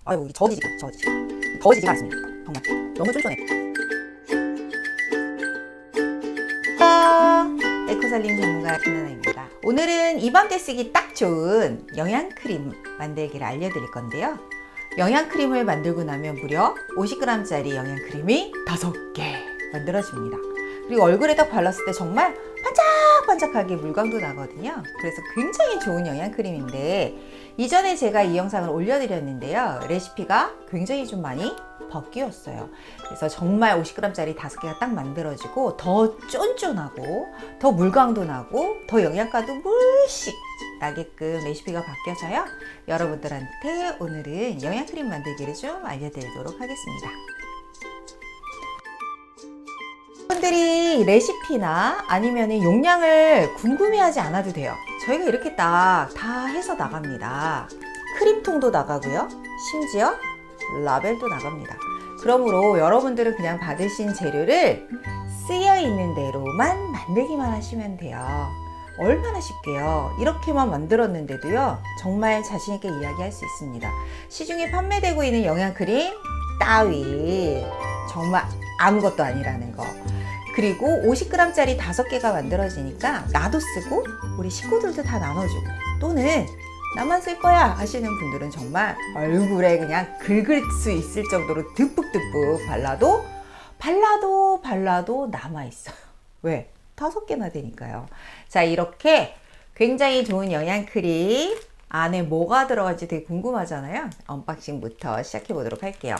아이고 저어지지가 않습니다. 정말 너무 쫀쫀해. 에코살림 전문가 김나나입니다. 오늘은 이맘때 쓰기 딱 좋은 영양크림 만들기를 알려드릴 건데요. 영양크림을 만들고 나면 무려 50g짜리 영양크림이 5개 만들어집니다. 그리고 얼굴에다 발랐을 때 정말 반짝반짝하게 물광도 나거든요. 그래서 굉장히 좋은 영양크림인데 이전에 제가 이 영상을 올려드렸는데요. 레시피가 굉장히 좀 많이 바뀌었어요. 그래서 정말 50g짜리 5개가 딱 만들어지고 더 쫀쫀하고 더 물광도 나고 더 영양가도 물씬 나게끔 레시피가 바뀌어서요. 여러분들한테 오늘은 영양크림 만들기를 좀 알려드리도록 하겠습니다. 여러분들이 레시피나 아니면 용량을 궁금해하지 않아도 돼요. 저희가 이렇게 딱 다 해서 나갑니다. 크림통도 나가고요. 심지어 라벨도 나갑니다. 그러므로 여러분들은 그냥 받으신 재료를 쓰여있는 대로만 만들기만 하시면 돼요. 얼마나 쉽게요. 이렇게만 만들었는데도요. 정말 자신있게 이야기할 수 있습니다. 시중에 판매되고 있는 영양크림 따위 정말 아무것도 아니라는 거. 그리고 50g짜리 5개가 만들어지니까 나도 쓰고 우리 식구들도 다 나눠주고 또는 나만 쓸 거야 하시는 분들은 정말 얼굴에 그냥 긁을 수 있을 정도로 듬뿍듬뿍 발라도 남아있어요. 왜? 5개나 되니까요. 자, 이렇게 굉장히 좋은 영양크림 안에 뭐가 들어갈지 되게 궁금하잖아요. 언박싱부터 시작해 보도록 할게요.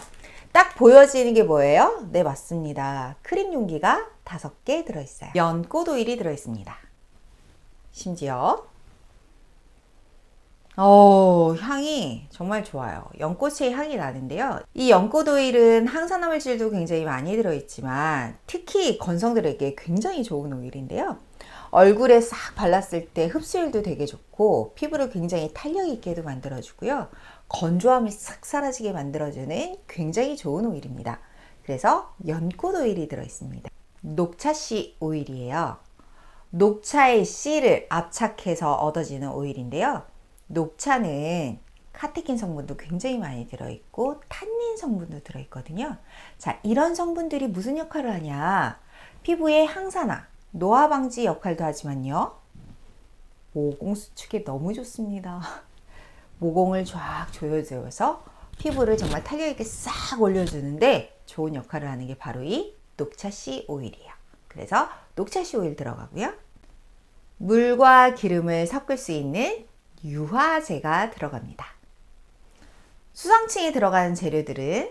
딱 보여지는 게 뭐예요? 네, 맞습니다. 크림 용기가 5개 들어있어요. 연꽃 오일이 들어있습니다. 심지어 향이 정말 좋아요. 연꽃의 향이 나는데요. 이 연꽃 오일은 항산화물질도 굉장히 많이 들어있지만 특히 건성들에게 굉장히 좋은 오일인데요. 얼굴에 싹 발랐을 때 흡수율도 되게 좋고 피부를 굉장히 탄력 있게도 만들어주고요. 건조함이 싹 사라지게 만들어주는 굉장히 좋은 오일입니다. 그래서 연꽃 오일이 들어있습니다. 녹차씨 오일이에요. 녹차의 씨를 압착해서 얻어지는 오일인데요. 녹차는 카테킨 성분도 굉장히 많이 들어있고 탄닌 성분도 들어있거든요. 자, 이런 성분들이 무슨 역할을 하냐? 피부의 항산화, 노화 방지 역할도 하지만요. 모공 수축에 너무 좋습니다. 모공을 쫙 조여줘서 피부를 정말 탄력 있게 싹 올려주는데 좋은 역할을 하는 게 바로 이 녹차씨 오일이에요. 그래서 녹차씨 오일 들어가고요. 물과 기름을 섞을 수 있는 유화제가 들어갑니다. 수성층에 들어가는 재료들은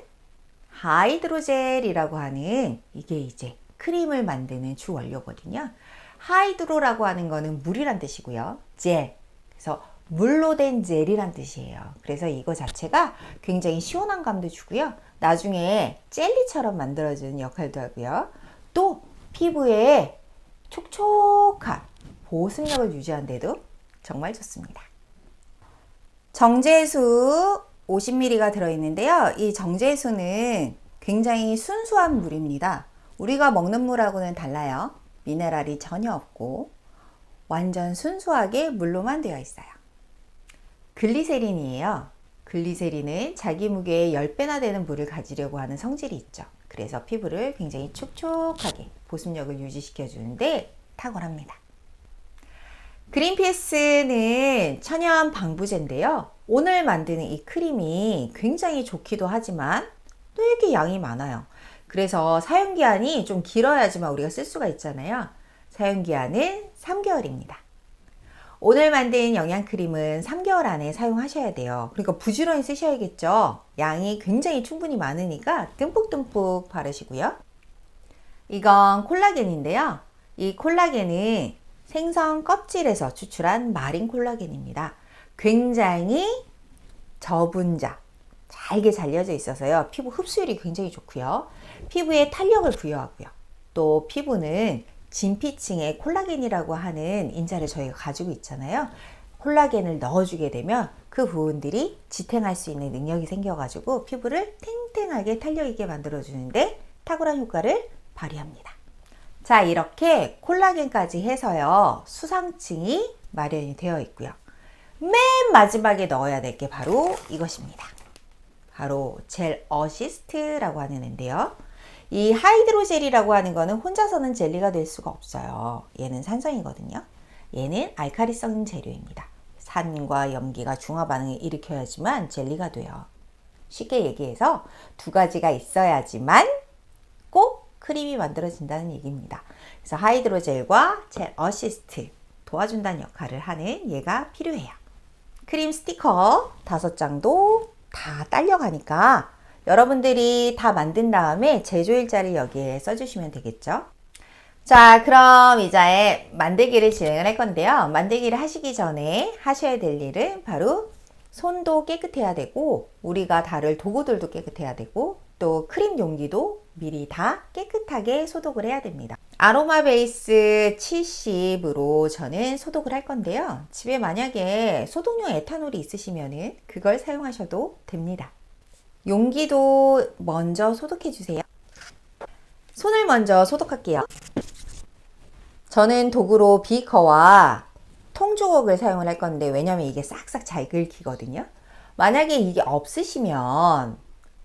하이드로젤이라고 하는 이게 이제 크림을 만드는 주 원료거든요. 하이드로라고 하는 거는 물이란 뜻이고요. 젤, 그래서 물로 된 젤이란 뜻이에요. 그래서 이거 자체가 굉장히 시원한 감도 주고요. 나중에 젤리처럼 만들어주는 역할도 하고요. 또 피부에 촉촉한 보습력을 유지하는 데도 정말 좋습니다. 정제수 50ml가 들어있는데요. 이 정제수는 굉장히 순수한 물입니다. 우리가 먹는 물하고는 달라요. 미네랄이 전혀 없고 완전 순수하게 물로만 되어 있어요. 글리세린이에요. 글리세린은 자기 무게의 10배나 되는 물을 가지려고 하는 성질이 있죠. 그래서 피부를 굉장히 촉촉하게 보습력을 유지시켜 주는데 탁월합니다. 그린피스는 천연 방부제인데요. 오늘 만드는 이 크림이 굉장히 좋기도 하지만 되게 양이 많아요. 그래서 사용기한이 좀 길어야지만 우리가 쓸 수가 있잖아요. 사용기한은 3개월입니다. 오늘 만든 영양크림은 3개월 안에 사용하셔야 돼요. 그러니까 부지런히 쓰셔야겠죠. 양이 굉장히 충분히 많으니까 듬뿍듬뿍 바르시고요. 이건 콜라겐인데요. 이 콜라겐은 생선 껍질에서 추출한 마린 콜라겐입니다. 굉장히 저분자, 잘게 잘려져 있어서요. 피부 흡수율이 굉장히 좋고요. 피부에 탄력을 부여하고요. 또 피부는 진피층에 콜라겐이라고 하는 인자를 저희가 가지고 있잖아요. 콜라겐을 넣어주게 되면 그 부분들이 지탱할 수 있는 능력이 생겨가지고 피부를 탱탱하게 탄력 있게 만들어주는데 탁월한 효과를 발휘합니다. 자, 이렇게 콜라겐까지 해서요. 수상층이 마련이 되어 있고요. 맨 마지막에 넣어야 될 게 바로 이것입니다. 바로 젤 어시스트라고 하는 앤데요. 이 하이드로젤이라고 하는 거는 혼자서는 젤리가 될 수가 없어요. 얘는 산성이거든요. 얘는 알카리성 재료입니다. 산과 염기가 중화 반응을 일으켜야지만 젤리가 돼요. 쉽게 얘기해서 두 가지가 있어야지만 꼭 크림이 만들어진다는 얘기입니다. 그래서 하이드로젤과 젤 어시스트 도와준다는 역할을 하는 얘가 필요해요. 크림 스티커 5장도 다 딸려가니까 여러분들이 다 만든 다음에 제조일자를 여기에 써주시면 되겠죠. 자, 그럼 이제 만들기를 진행을 할 건데요. 만들기를 하시기 전에 하셔야 될 일은 바로 손도 깨끗해야 되고 우리가 다룰 도구들도 깨끗해야 되고 또 크림 용기도 미리 다 깨끗하게 소독을 해야 됩니다. 아로마 베이스 70으로 저는 소독을 할 건데요. 집에 만약에 소독용 에탄올이 있으시면 그걸 사용하셔도 됩니다. 용기도 먼저 소독해 주세요. 손을 먼저 소독할게요. 저는 도구로 비커와 통주걱을 사용을 할 건데 왜냐면 이게 싹싹 잘 긁히거든요. 만약에 이게 없으시면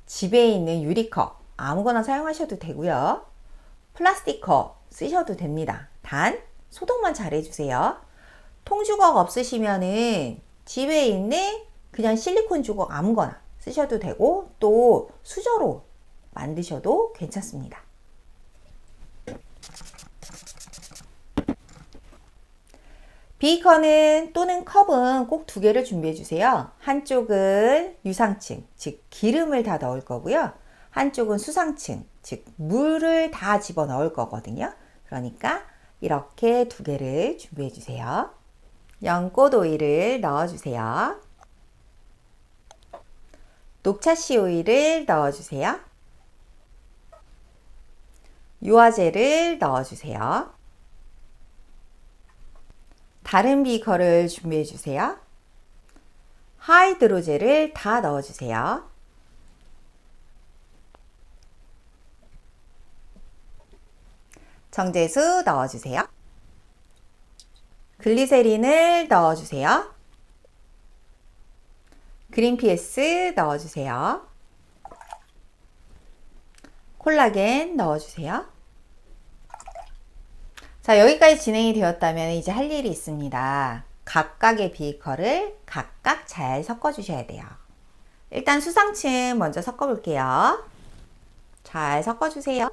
집에 있는 유리컵 아무거나 사용하셔도 되고요. 플라스틱 컵 쓰셔도 됩니다. 단 소독만 잘 해주세요. 통주걱 없으시면은 집에 있는 그냥 실리콘 주걱 아무거나 쓰셔도 되고 또 수저로 만드셔도 괜찮습니다. 비커는 또는 컵은 꼭 2개를 준비해 주세요. 한쪽은 유상층, 즉 기름을 다 넣을 거고요. 한쪽은 수상층, 즉 물을 다 집어 넣을 거거든요. 그러니까 이렇게 2개를 준비해 주세요. 연꽃 오일을 넣어 주세요. 녹차씨 오일을 넣어 주세요. 유화제를 넣어 주세요. 다른 비커를 준비해 주세요. 하이드로젤을 다 넣어 주세요. 정제수 넣어 주세요. 글리세린을 넣어 주세요. 그린피에스 넣어 주세요. 콜라겐 넣어 주세요. 자, 여기까지 진행이 되었다면 이제 할 일이 있습니다. 각각의 비커를 각각 잘 섞어 주셔야 돼요. 일단 수상층 먼저 섞어 볼게요. 잘 섞어 주세요.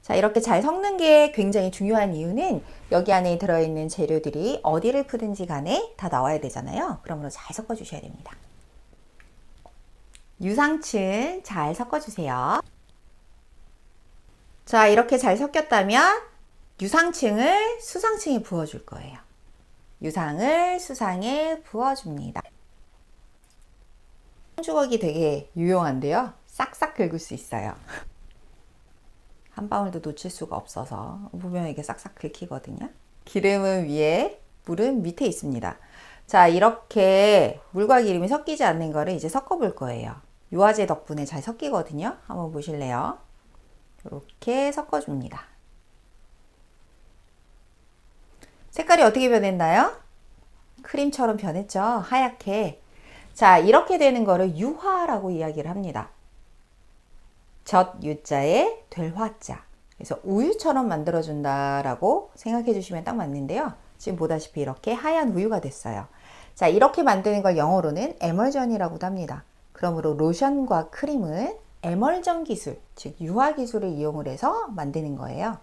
자, 이렇게 잘 섞는 게 굉장히 중요한 이유는 여기 안에 들어있는 재료들이 어디를 푸든지 간에 다 나와야 되잖아요. 그러므로 잘 섞어 주셔야 됩니다. 유상층 잘 섞어 주세요. 자, 이렇게 잘 섞였다면 유상층을 수상층에 부어줄 거예요. 유상을 수상에 부어줍니다. 손주걱이 되게 유용한데요. 싹싹 긁을 수 있어요. 한 방울도 놓칠 수가 없어서 보면 이게 싹싹 긁히거든요. 기름은 위에, 물은 밑에 있습니다. 자, 이렇게 물과 기름이 섞이지 않는 거를 이제 섞어 볼 거예요. 유화제 덕분에 잘 섞이거든요. 한번 보실래요? 이렇게 섞어줍니다. 색깔이 어떻게 변했나요? 크림처럼 변했죠? 하얗게. 자, 이렇게 되는 거를 유화라고 이야기를 합니다. 젖 유자에 될 화자. 그래서 우유처럼 만들어준다라고 생각해 주시면 딱 맞는데요. 지금 보다시피 이렇게 하얀 우유가 됐어요. 자, 이렇게 만드는 걸 영어로는 에멀전이라고도 합니다. 그러므로 로션과 크림은 에멀전 기술, 즉 유화 기술을 이용을 해서 만드는 거예요.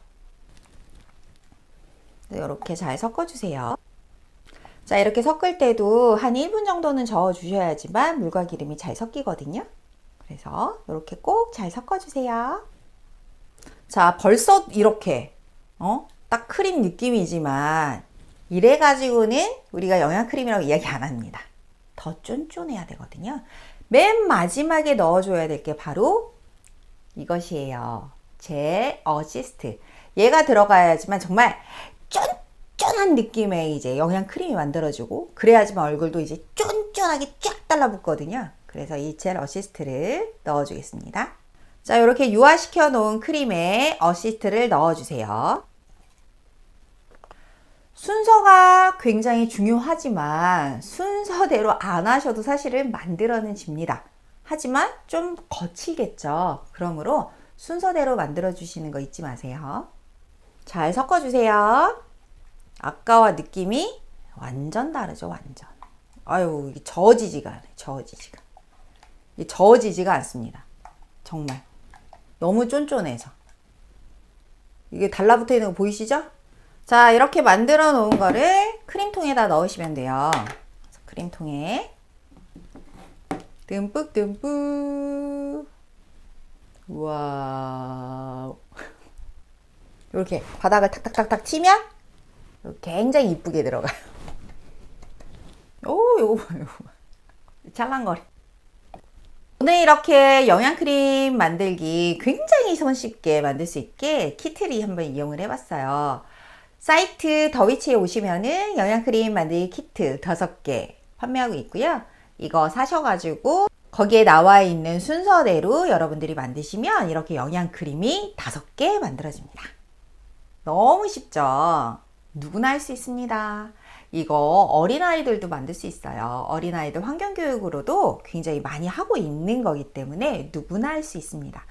이렇게 잘 섞어주세요. 자, 이렇게 섞을 때도 한 1분 정도는 저어 주셔야지만 물과 기름이 잘 섞이거든요. 그래서 이렇게 꼭 잘 섞어주세요. 자, 벌써 이렇게 딱 크림 느낌이지만 이래 가지고는 우리가 영양크림이라고 이야기 안 합니다. 더 쫀쫀해야 되거든요. 맨 마지막에 넣어줘야 될 게 바로 이것이에요. 젤 어시스트. 얘가 들어가야지만 정말 쫀쫀한 느낌의 이제 영양크림이 만들어지고 그래야지만 얼굴도 이제 쫀쫀하게 쫙 달라붙거든요. 그래서 이 젤 어시스트를 넣어주겠습니다. 자, 이렇게 유화시켜 놓은 크림에 어시스트를 넣어주세요. 순서가 굉장히 중요하지만 순서대로 안 하셔도 사실은 만들어는 집니다. 하지만 좀 거칠겠죠. 그러므로 순서대로 만들어 주시는 거 잊지 마세요. 잘 섞어 주세요. 아까와 느낌이 완전 다르죠, 완전. 아유, 이게 저어지지가 않아요, 저어지지가. 이게 저어지지가 않습니다. 정말. 너무 쫀쫀해서. 이게 달라붙어 있는 거 보이시죠? 자, 이렇게 만들어 놓은 거를 크림통에다 넣으시면 돼요. 크림통에 듬뿍 듬뿍. 우와. 이렇게 바닥을 탁탁탁탁 치면 굉장히 이쁘게 들어가요. 오, 요거 봐, 요거 봐. 찰랑거리. 오늘 이렇게 영양크림 만들기 굉장히 손쉽게 만들 수 있게 키트리 한번 이용을 해봤어요. 사이트 더위치에 오시면은 영양크림 만들기 키트 5개 판매하고 있고요. 이거 사셔가지고 거기에 나와 있는 순서대로 여러분들이 만드시면 이렇게 영양크림이 5개 만들어집니다. 너무 쉽죠? 누구나 할 수 있습니다. 이거 어린아이들도 만들 수 있어요. 어린아이들 환경교육으로도 굉장히 많이 하고 있는 거기 때문에 누구나 할 수 있습니다.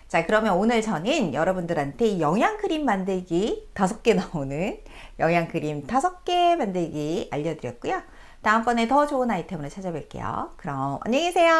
자, 그러면 오늘 저는 여러분들한테 영양크림 만들기 5개 나오는 영양크림 5개 만들기 알려드렸고요. 다음번에 더 좋은 아이템으로 찾아뵐게요. 그럼 안녕히 계세요.